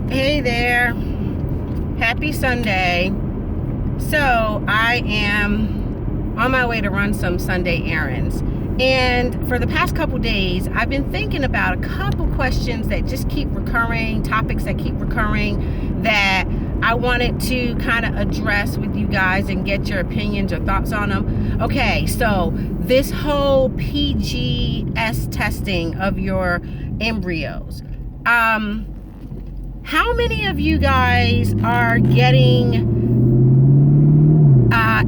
Hey there. Happy Sunday. So I am on my way to run some Sunday errands. And for the past couple days, I've been thinking about a couple questions that just keep recurring, topics that keep recurring that I wanted to kind of address with you guys and get your opinions or thoughts on them. Okay, so this whole PGS testing of your embryos. How many of you guys are getting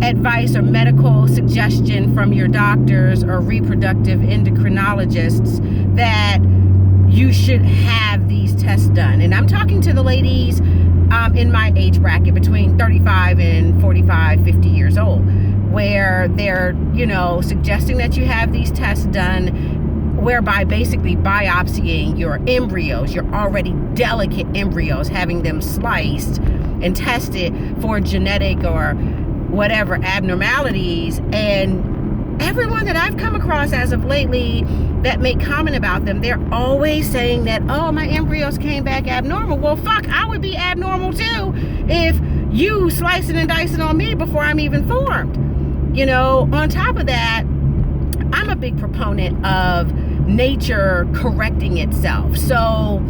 advice or medical suggestion from your doctors or reproductive endocrinologists that you should have these tests done? And I'm talking to the ladies in my age bracket between 35 and 45, 50 years old, where they're, suggesting that you have these tests done, whereby basically biopsying your embryos, your already delicate embryos, having them sliced and tested for genetic or whatever abnormalities. And everyone that I've come across as of lately that make comment about them, they're always saying that, oh, my embryos came back abnormal. Well, fuck, I would be abnormal too if you slicing and dicing on me before I'm even formed. On top of that, I'm a big proponent of nature correcting itself. So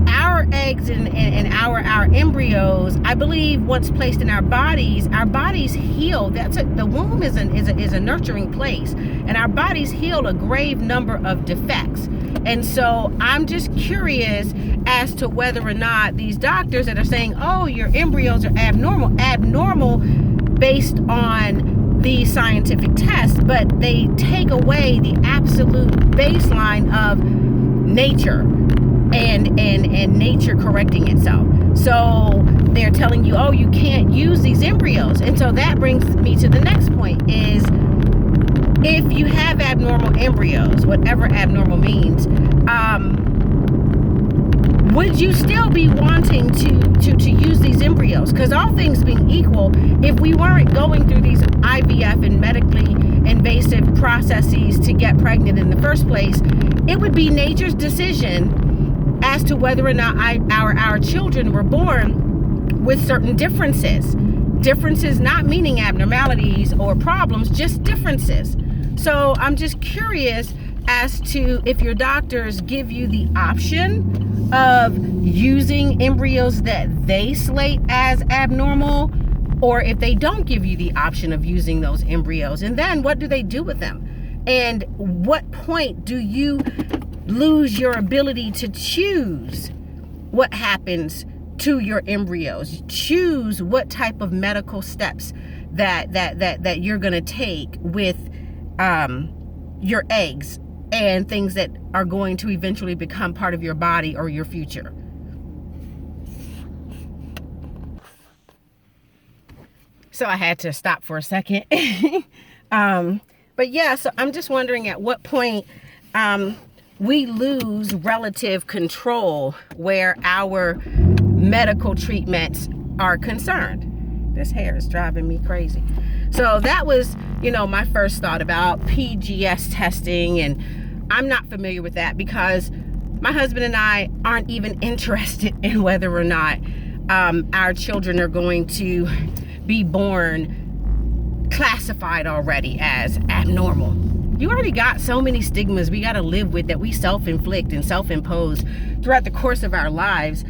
our eggs and our embryos, I believe, once placed in our bodies heal. The womb is a nurturing place, and our bodies heal a grave number of defects. And so I'm just curious as to whether or not these doctors that are saying, oh, your embryos are abnormal based on the scientific tests, but they take away the absolute baseline of nature and nature correcting itself. So they're telling you, oh, you can't use these embryos. And so that brings me to the next point is, if you have abnormal embryos, whatever abnormal means, would you still be wanting to use these embryos? Because all things being equal, if we weren't going through these IVF and medically invasive processes to get pregnant in the first place, it would be nature's decision as to whether or not our children were born with certain differences. Differences not meaning abnormalities or problems, just differences. So I'm just curious as to if your doctors give you the option of using embryos that they slate as abnormal, or if they don't give you the option of using those embryos, and then what do they do with them? And what point do you lose your ability to choose what happens to your embryos? Choose what type of medical steps that you're going to take with your eggs and things that are going to eventually become part of your body or your future. So I had to stop for a second. But yeah, so I'm just wondering at what point we lose relative control where our medical treatments are concerned. This hair is driving me crazy. So that was, my first thought about PGS testing, and I'm not familiar with that because my husband and I aren't even interested in whether or not our children are going to be born classified already as abnormal. You already got so many stigmas we got to live with that we self-inflict and self-impose throughout the course of our lives.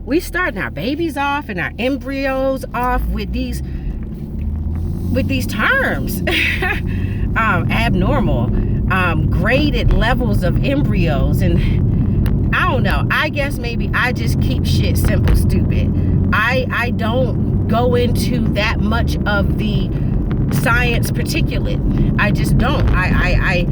We starting our babies off and our embryos off with these terms. Abnormal, graded levels of embryos, and I don't know, I guess maybe I just keep shit simple stupid. I don't go into that much of the science particulate. I just don't. I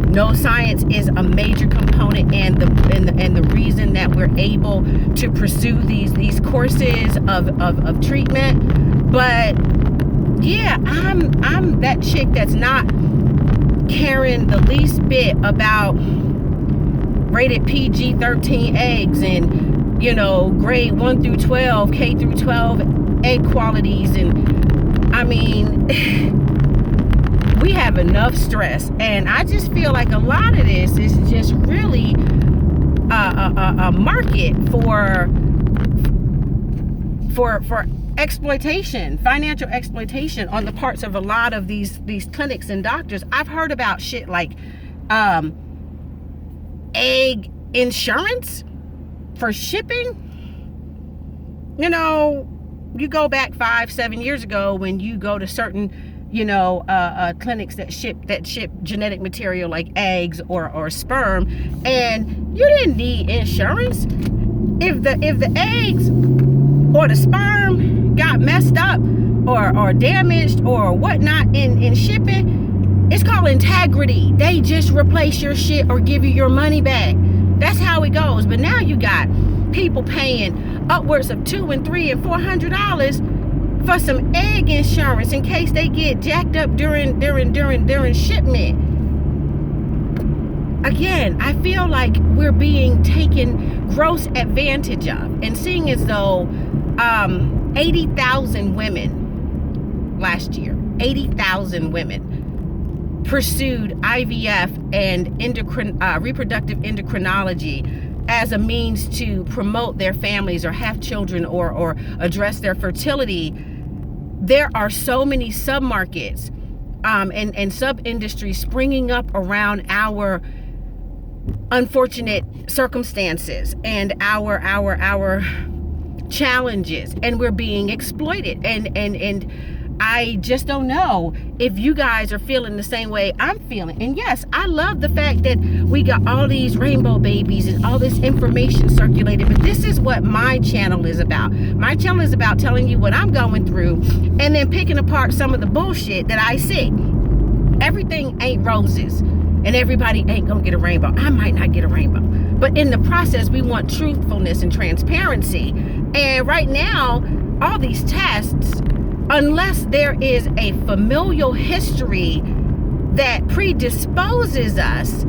know science is a major component and the reason that we're able to pursue these courses of treatment. But yeah, I'm that chick that's not caring the least bit about rated PG-13 eggs and grade 1 through 12, K through 12 egg qualities. And I mean, we have enough stress, and I just feel like a lot of this is just really a market for exploitation, financial exploitation on the parts of a lot of these clinics and doctors. I've heard about shit like egg insurance for shipping. You know, you go back 5-7 years ago when you go to certain, clinics that ship genetic material like eggs or sperm, and you didn't need insurance. If the eggs or the sperm got messed up or damaged or whatnot in shipping, it's called integrity. They just replace your shit or give you your money back. That's how it goes. But now you got people paying upwards of $200 and $300 and $400 for some egg insurance in case they get jacked up during shipment. Again, I feel like we're being taken gross advantage of, and seeing as though 80,000 women last year, 80,000 women pursued IVF and reproductive endocrinology as a means to promote their families or have children or address their fertility. There are so many sub-markets and sub-industries springing up around our unfortunate circumstances and our challenges, and we're being exploited. And I just don't know if you guys are feeling the same way I'm feeling. And yes, I love the fact that we got all these rainbow babies and all this information circulated, but this is what my channel is about. My channel is about telling you what I'm going through and then picking apart some of the bullshit that I see. Everything ain't roses, and everybody ain't gonna get a rainbow. I might not get a rainbow, but in the process, we want truthfulness and transparency. And right now, all these tests, unless there is a familial history that predisposes us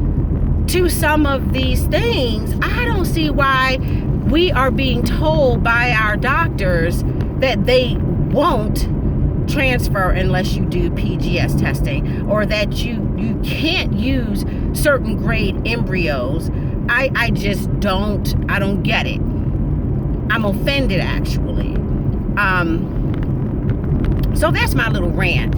to some of these things, I don't see why we are being told by our doctors that they won't transfer unless you do PGS testing, or that you can't use certain grade embryos. I just don't get it. I'm offended, actually. So that's my little rant.